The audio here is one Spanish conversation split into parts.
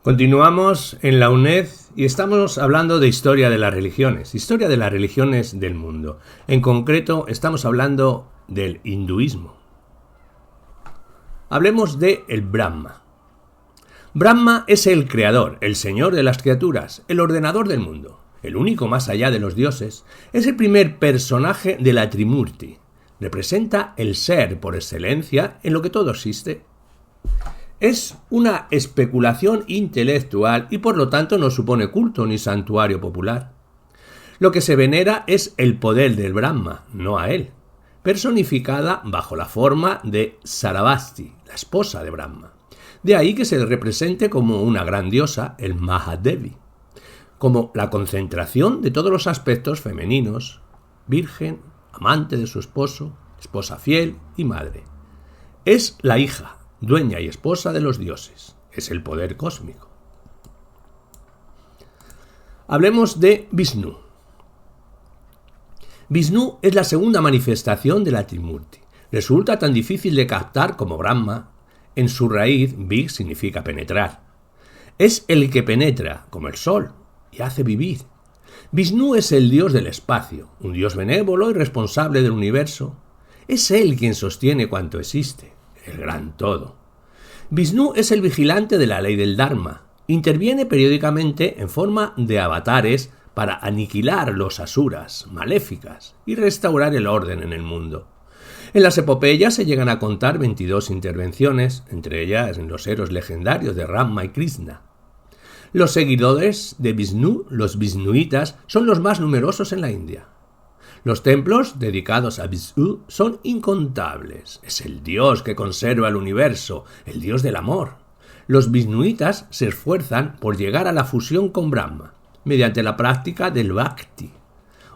Continuamos en la UNED y estamos hablando de historia de las religiones del mundo. En concreto, estamos hablando del hinduismo. Hablemos de el Brahma. Brahma es el creador, el señor de las criaturas, el ordenador del mundo, el único más allá de los dioses. Es el primer personaje de la Trimurti. Representa el ser por excelencia en lo que todo existe. Es una especulación intelectual y por lo tanto no supone culto ni santuario popular. Lo que se venera es el poder del Brahma, no a él, personificada bajo la forma de Sarabasti, la esposa de Brahma. De ahí que se le represente como una gran diosa, el Mahadevi, como la concentración de todos los aspectos femeninos, virgen, amante de su esposo, esposa fiel y madre. Es la hija, dueña y esposa de los dioses. Es el poder cósmico. Hablemos de Vishnu. Vishnu es la segunda manifestación de la Trimurti. Resulta tan difícil de captar como Brahma. En su raíz, Vig significa penetrar. Es el que penetra, como el sol, y hace vivir. Vishnu es el dios del espacio, un dios benévolo y responsable del universo. Es él quien sostiene cuanto existe, el gran todo. Vishnu es el vigilante de la ley del Dharma. Interviene periódicamente en forma de avatares para aniquilar los asuras maléficas y restaurar el orden en el mundo. En las epopeyas se llegan a contar 22 intervenciones, entre ellas en los héroes legendarios de Rama y Krishna. Los seguidores de Vishnu, los Vishnuitas, son los más numerosos en la India. Los templos dedicados a Vishnu son incontables. Es el dios que conserva el universo, el dios del amor. Los Vishnuitas se esfuerzan por llegar a la fusión con Brahma, mediante la práctica del Bhakti,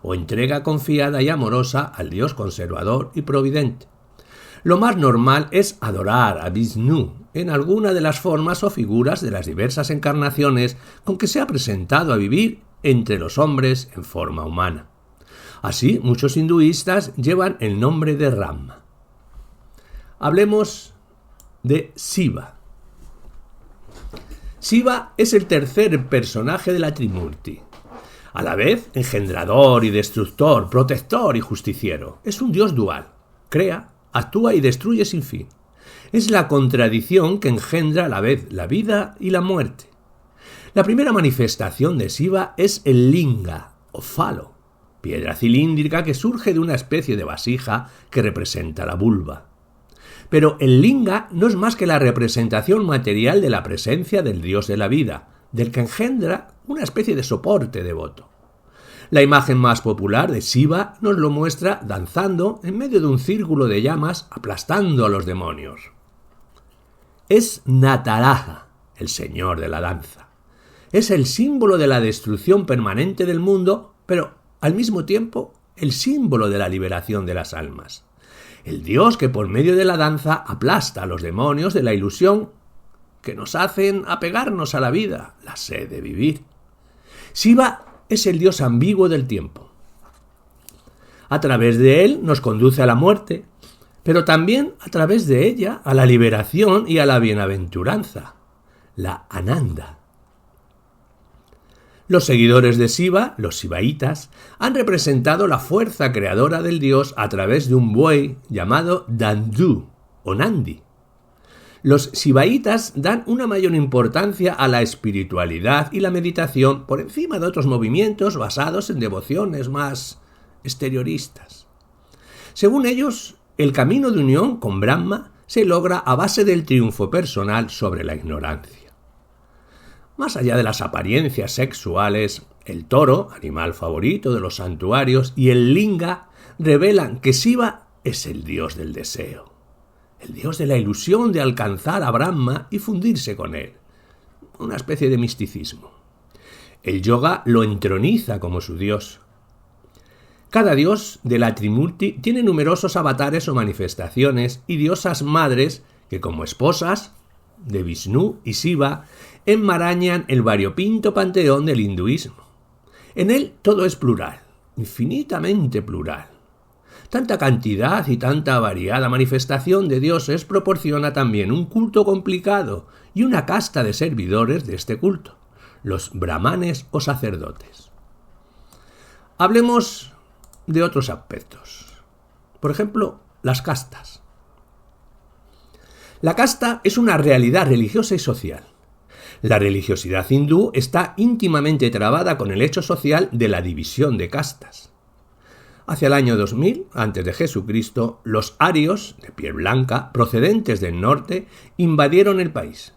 o entrega confiada y amorosa al dios conservador y providente. Lo más normal es adorar a Vishnu en alguna de las formas o figuras de las diversas encarnaciones con que se ha presentado a vivir entre los hombres en forma humana. Así, muchos hinduistas llevan el nombre de Rama. Hablemos de Shiva. Shiva es el tercer personaje de la Trimurti. A la vez, engendrador y destructor, protector y justiciero. Es un dios dual. Crea, actúa y destruye sin fin. Es la contradicción que engendra a la vez la vida y la muerte. La primera manifestación de Shiva es el linga, o falo, piedra cilíndrica que surge de una especie de vasija que representa la vulva. Pero el linga no es más que la representación material de la presencia del dios de la vida, del que engendra una especie de soporte devoto. La imagen más popular de Shiva nos lo muestra danzando en medio de un círculo de llamas aplastando a los demonios. Es Nataraja, el señor de la danza. Es el símbolo de la destrucción permanente del mundo, pero al mismo tiempo el símbolo de la liberación de las almas. El dios que por medio de la danza aplasta a los demonios de la ilusión que nos hacen apegarnos a la vida, la sed de vivir. Shiva es el dios ambiguo del tiempo. A través de él nos conduce a la muerte, pero también a través de ella a la liberación y a la bienaventuranza, la Ananda. Los seguidores de Shiva, los Shivaitas, han representado la fuerza creadora del dios a través de un buey llamado Dandu o Nandi. Los Shivaitas dan una mayor importancia a la espiritualidad y la meditación por encima de otros movimientos basados en devociones más exterioristas. Según ellos, el camino de unión con Brahma se logra a base del triunfo personal sobre la ignorancia. Más allá de las apariencias sexuales, el toro, animal favorito de los santuarios, y el linga revelan que Shiva es el dios del deseo, el dios de la ilusión de alcanzar a Brahma y fundirse con él, una especie de misticismo. El yoga lo entroniza como su dios. Cada dios de la Trimurti tiene numerosos avatares o manifestaciones y diosas madres que, como esposas de Vishnu y Shiva, enmarañan el variopinto panteón del hinduismo. En él todo es plural, infinitamente plural. Tanta cantidad y tanta variada manifestación de dioses proporciona también un culto complicado y una casta de servidores de este culto, los brahmanes o sacerdotes. Hablemos de otros aspectos. Por ejemplo, las castas. La casta es una realidad religiosa y social. La religiosidad hindú está íntimamente trabada con el hecho social de la división de castas. Hacia el año 2000, antes de Jesucristo, los arios, de piel blanca, procedentes del norte, invadieron el país,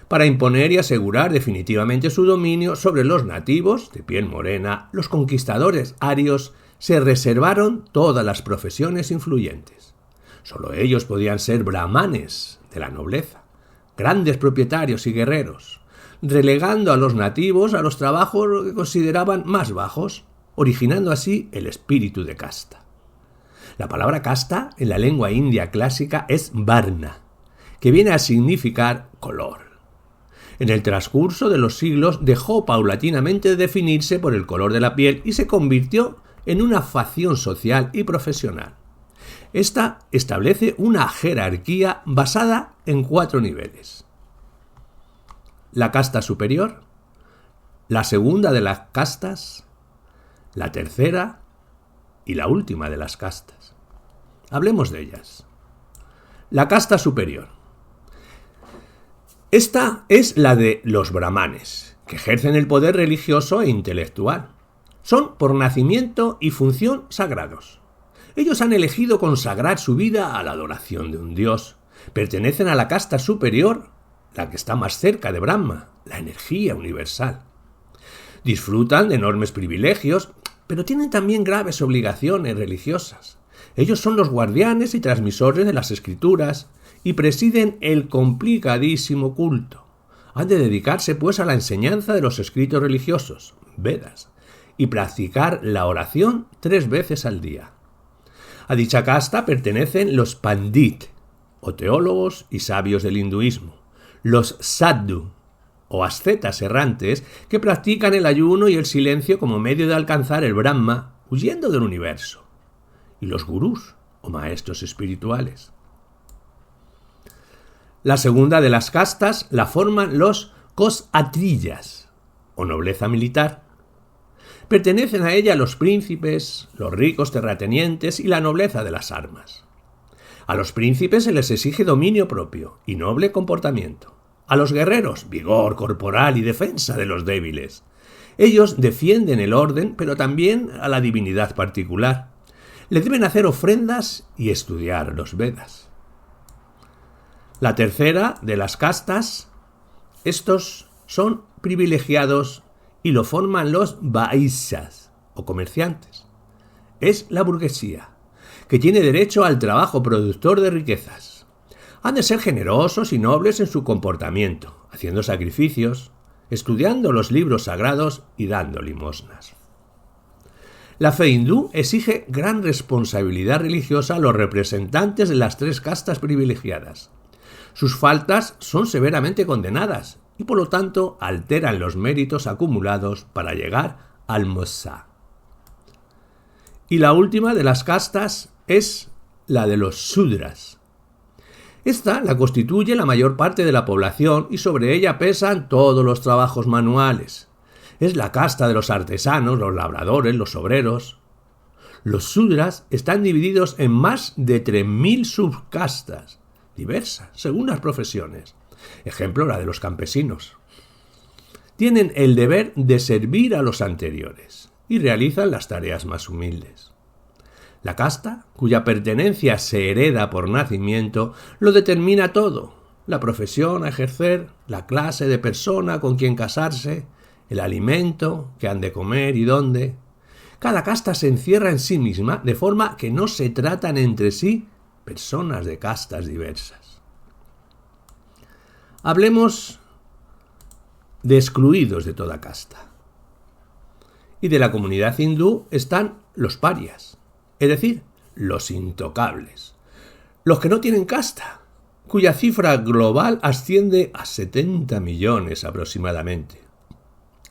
para imponer y asegurar definitivamente su dominio sobre los nativos, de piel morena. Los conquistadores arios se reservaron todas las profesiones influyentes. Solo ellos podían ser brahmanes de la nobleza, grandes propietarios y guerreros, relegando a los nativos a los trabajos que consideraban más bajos, originando así el espíritu de casta. La palabra casta en la lengua india clásica es varna, que viene a significar color. En el transcurso de los siglos dejó paulatinamente de definirse por el color de la piel y se convirtió en una facción social y profesional. Esta establece una jerarquía basada en 4 niveles. La casta superior, la segunda de las castas, la tercera y la última de las castas. Hablemos de ellas. La casta superior. Esta es la de los brahmanes, que ejercen el poder religioso e intelectual. Son por nacimiento y función sagrados. Ellos han elegido consagrar su vida a la adoración de un dios. Pertenecen a la casta superior, la que está más cerca de Brahma, la energía universal. Disfrutan de enormes privilegios, pero tienen también graves obligaciones religiosas. Ellos son los guardianes y transmisores de las escrituras y presiden el complicadísimo culto. Han de dedicarse pues a la enseñanza de los escritos religiosos, Vedas, y practicar la oración 3 veces al día. A dicha casta pertenecen los pandit, o teólogos y sabios del hinduismo, los sadhu, o ascetas errantes, que practican el ayuno y el silencio como medio de alcanzar el Brahma, huyendo del universo, y los gurús, o maestros espirituales. La segunda de las castas la forman los koshatriyas, o nobleza militar. Pertenecen a ella los príncipes, los ricos terratenientes y la nobleza de las armas. A los príncipes se les exige dominio propio y noble comportamiento. A los guerreros, vigor corporal y defensa de los débiles. Ellos defienden el orden, pero también a la divinidad particular. Le deben hacer ofrendas y estudiar los Vedas. La tercera de las castas, estos son privilegiados y lo forman los vaishyas, o comerciantes. Es la burguesía, que tiene derecho al trabajo productor de riquezas. Han de ser generosos y nobles en su comportamiento, haciendo sacrificios, estudiando los libros sagrados y dando limosnas. La fe hindú exige gran responsabilidad religiosa a los representantes de las 3 castas privilegiadas. Sus faltas son severamente condenadas y por lo tanto alteran los méritos acumulados para llegar al moksha. Y la última de las castas es la de los sudras. Esta la constituye la mayor parte de la población y sobre ella pesan todos los trabajos manuales. Es la casta de los artesanos, los labradores, los obreros. Los sudras están divididos en más de 3.000 subcastas, diversas, según las profesiones. Ejemplo, la de los campesinos. Tienen el deber de servir a los anteriores y realizan las tareas más humildes. La casta, cuya pertenencia se hereda por nacimiento, lo determina todo: la profesión a ejercer, la clase de persona con quien casarse, el alimento que han de comer y dónde. Cada casta se encierra en sí misma, de forma que no se tratan entre sí personas de castas diversas. Hablemos de excluidos de toda casta. Y de la comunidad hindú están los parias, es decir, los intocables, los que no tienen casta, cuya cifra global asciende a 70 millones aproximadamente.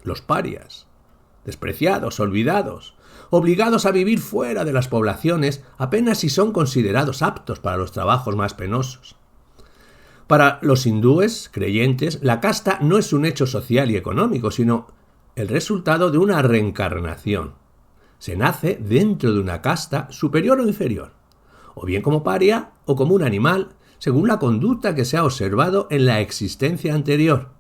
Los parias, despreciados, olvidados, obligados a vivir fuera de las poblaciones apenas si son considerados aptos para los trabajos más penosos. Para los hindúes creyentes, la casta no es un hecho social y económico, sino el resultado de una reencarnación. Se nace dentro de una casta superior o inferior, o bien como paria o como un animal, según la conducta que se ha observado en la existencia anterior.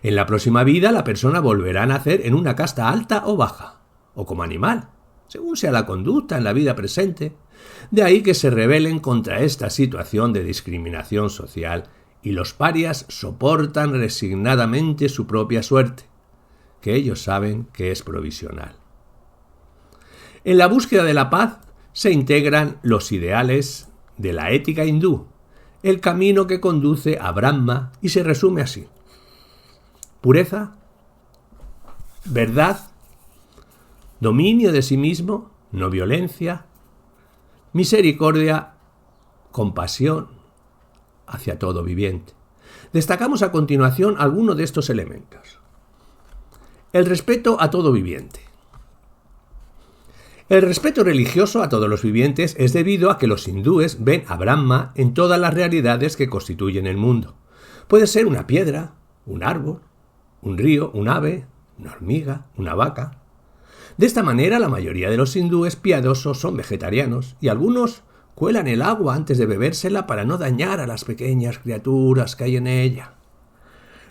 En la próxima vida la persona volverá a nacer en una casta alta o baja, o como animal, según sea la conducta en la vida presente. De ahí que se rebelen contra esta situación de discriminación social y los parias soportan resignadamente su propia suerte, que ellos saben que es provisional. En la búsqueda de la paz se integran los ideales de la ética hindú, el camino que conduce a Brahma, y se resume así: pureza, verdad, dominio de sí mismo, no violencia, misericordia, compasión hacia todo viviente. Destacamos a continuación algunos de estos elementos. El respeto a todo viviente. El respeto religioso a todos los vivientes es debido a que los hindúes ven a Brahma en todas las realidades que constituyen el mundo. Puede ser una piedra, un árbol, un río, un ave, una hormiga, una vaca. De esta manera, la mayoría de los hindúes piadosos son vegetarianos y algunos cuelan el agua antes de bebérsela para no dañar a las pequeñas criaturas que hay en ella.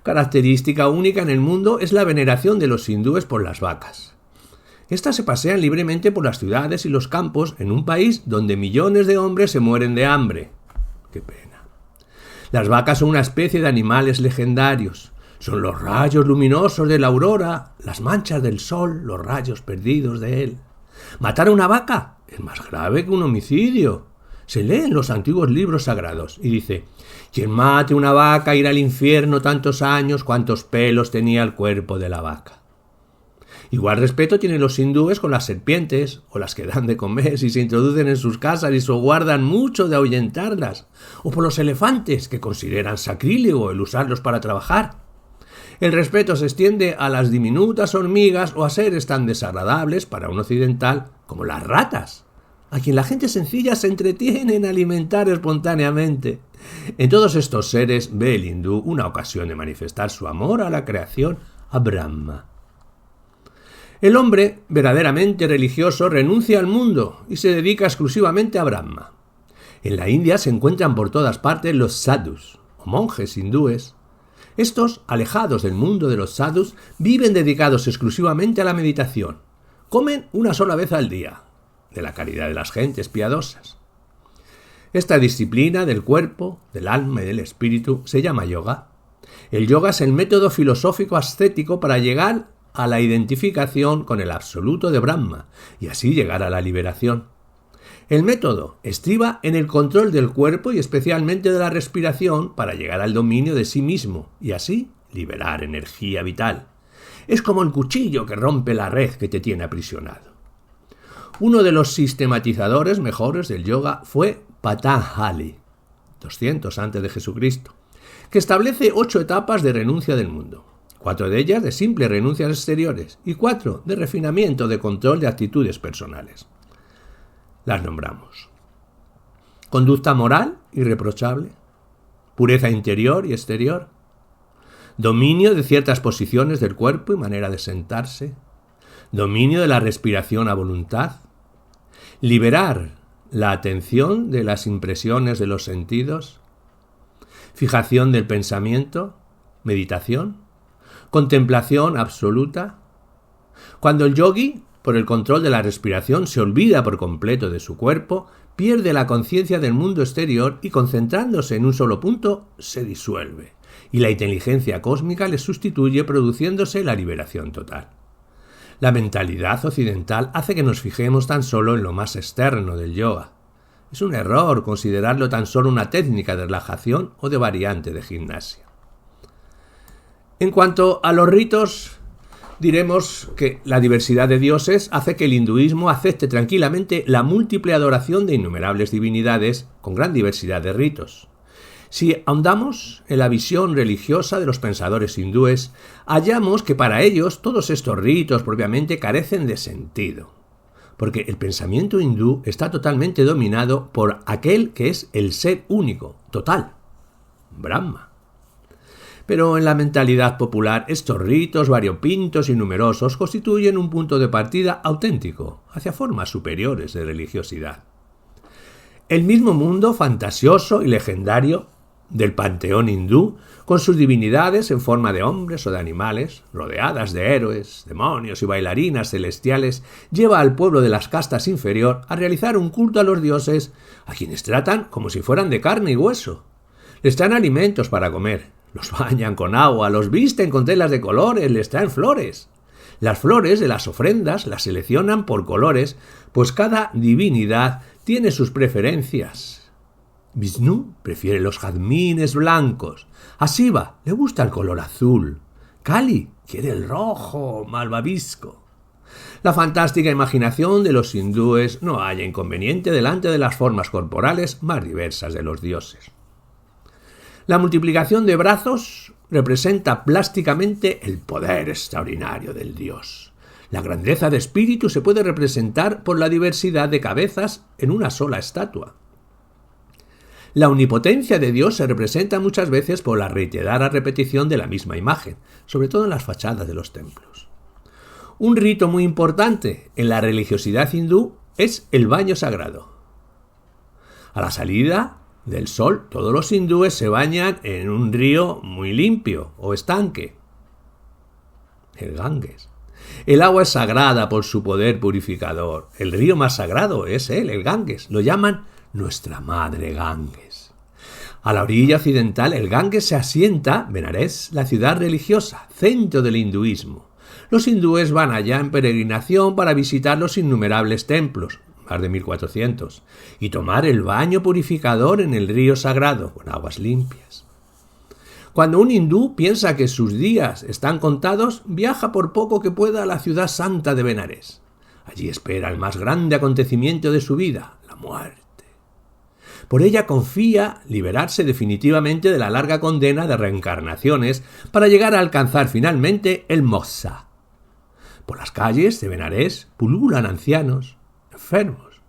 Característica única en el mundo es la veneración de los hindúes por las vacas. Estas se pasean libremente por las ciudades y los campos en un país donde millones de hombres se mueren de hambre. ¡Qué pena! Las vacas son una especie de animales legendarios. Son los rayos luminosos de la aurora, las manchas del sol, los rayos perdidos de él. Matar a una vaca es más grave que un homicidio. Se lee en los antiguos libros sagrados y dice: quien mate una vaca irá al infierno tantos años cuantos pelos tenía el cuerpo de la vaca. Igual respeto tienen los hindúes con las serpientes, o las que dan de comer si se introducen en sus casas y se guardan mucho de ahuyentarlas, o por los elefantes, que consideran sacrílego el usarlos para trabajar. El respeto se extiende a las diminutas hormigas o a seres tan desagradables para un occidental como las ratas, a quien la gente sencilla se entretiene en alimentar espontáneamente. En todos estos seres ve el hindú una ocasión de manifestar su amor a la creación, a Brahma. El hombre verdaderamente religioso renuncia al mundo y se dedica exclusivamente a Brahma. En la India se encuentran por todas partes los sadhus, o monjes hindúes. Estos, alejados del mundo de los sadhus, viven dedicados exclusivamente a la meditación. Comen una sola vez al día, de la caridad de las gentes piadosas. Esta disciplina del cuerpo, del alma y del espíritu se llama yoga. El yoga es el método filosófico ascético para llegar a la identificación con el absoluto de Brahma y así llegar a la liberación. El método estriba en el control del cuerpo y especialmente de la respiración para llegar al dominio de sí mismo y así liberar energía vital. Es como el cuchillo que rompe la red que te tiene aprisionado. Uno de los sistematizadores mejores del yoga fue Patanjali, 200 antes de Jesucristo, que establece 8 etapas de renuncia del mundo. 4 de ellas de simples renuncias exteriores y 4 de refinamiento de control de actitudes personales. Las nombramos: conducta moral irreprochable, pureza interior y exterior, dominio de ciertas posiciones del cuerpo y manera de sentarse, dominio de la respiración a voluntad, liberar la atención de las impresiones de los sentidos, fijación del pensamiento, meditación, contemplación absoluta. Cuando el yogui, por el control de la respiración, se olvida por completo de su cuerpo, pierde la conciencia del mundo exterior y, concentrándose en un solo punto, se disuelve, y la inteligencia cósmica le sustituye, produciéndose la liberación total. La mentalidad occidental hace que nos fijemos tan solo en lo más externo del yoga. Es un error considerarlo tan solo una técnica de relajación o de variante de gimnasia. En cuanto a los ritos, diremos que la diversidad de dioses hace que el hinduismo acepte tranquilamente la múltiple adoración de innumerables divinidades con gran diversidad de ritos. Si ahondamos en la visión religiosa de los pensadores hindúes, hallamos que para ellos todos estos ritos propiamente carecen de sentido. porque el pensamiento hindú está totalmente dominado por aquel que es el ser único, total, Brahma. Pero en la mentalidad popular estos ritos variopintos y numerosos constituyen un punto de partida auténtico hacia formas superiores de religiosidad. El mismo mundo fantasioso y legendario del panteón hindú, con sus divinidades en forma de hombres o de animales, rodeadas de héroes, demonios y bailarinas celestiales, lleva al pueblo de las castas inferior a realizar un culto a los dioses, a quienes tratan como si fueran de carne y hueso. Les traen alimentos para comer, los bañan con agua, los visten con telas de colores, les traen flores. Las flores de las ofrendas las seleccionan por colores, pues cada divinidad tiene sus preferencias. Vishnu prefiere los jazmines blancos, a Shiva le gusta el color azul, Kali quiere el rojo malvavisco. La fantástica imaginación de los hindúes no halla inconveniente delante de las formas corporales más diversas de los dioses. La multiplicación de brazos representa plásticamente el poder extraordinario del dios. La grandeza de espíritu se puede representar por la diversidad de cabezas en una sola estatua. La omnipotencia de Dios se representa muchas veces por la reiterada repetición de la misma imagen, sobre todo en las fachadas de los templos. Un rito muy importante en la religiosidad hindú es el baño sagrado. A la salida del sol, todos los hindúes se bañan en un río muy limpio o estanque, el Ganges. El agua es sagrada por su poder purificador. El río más sagrado es él, el Ganges. Lo llaman nuestra madre Ganges. A la orilla occidental, el Ganges se asienta Benares, la ciudad religiosa, centro del hinduismo. Los hindúes van allá en peregrinación para visitar los innumerables templos, más de 1400, y tomar el baño purificador en el río sagrado, con aguas limpias. Cuando un hindú piensa que sus días están contados, viaja por poco que pueda a la ciudad santa de Benares. Allí espera el más grande acontecimiento de su vida, la muerte. Por ella confía liberarse definitivamente de la larga condena de reencarnaciones para llegar a alcanzar finalmente el moksha. Por las calles de Benares pululan ancianos, enfermos,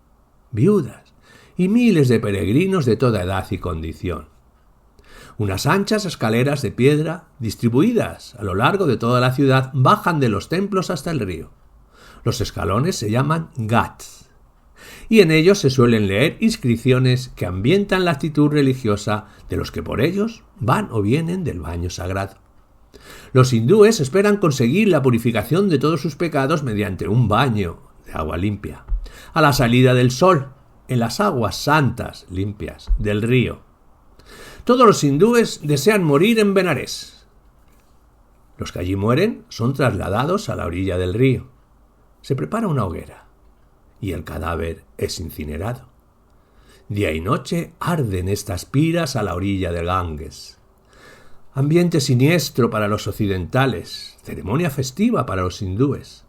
viudas y miles de peregrinos de toda edad y condición. Unas anchas escaleras de piedra, distribuidas a lo largo de toda la ciudad, bajan de los templos hasta el río. Los escalones se llaman ghats, y en ellos se suelen leer inscripciones que ambientan la actitud religiosa de los que por ellos van o vienen del baño sagrado. Los hindúes esperan conseguir la purificación de todos sus pecados mediante un baño de agua limpia, a la salida del sol, en las aguas santas, limpias, del río. Todos los hindúes desean morir en Benares. Los que allí mueren son trasladados a la orilla del río. Se prepara una hoguera y el cadáver es incinerado. Día y noche arden estas piras a la orilla del Ganges. Ambiente siniestro para los occidentales, ceremonia festiva para los hindúes.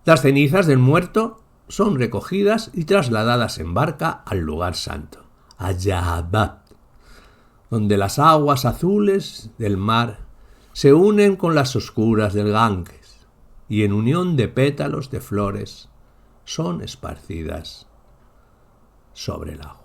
Las cenizas del muerto son recogidas y trasladadas en barca al lugar santo, a Allahabad, donde las aguas azules del mar se unen con las oscuras del Ganges y en unión de pétalos de flores son esparcidas sobre el agua.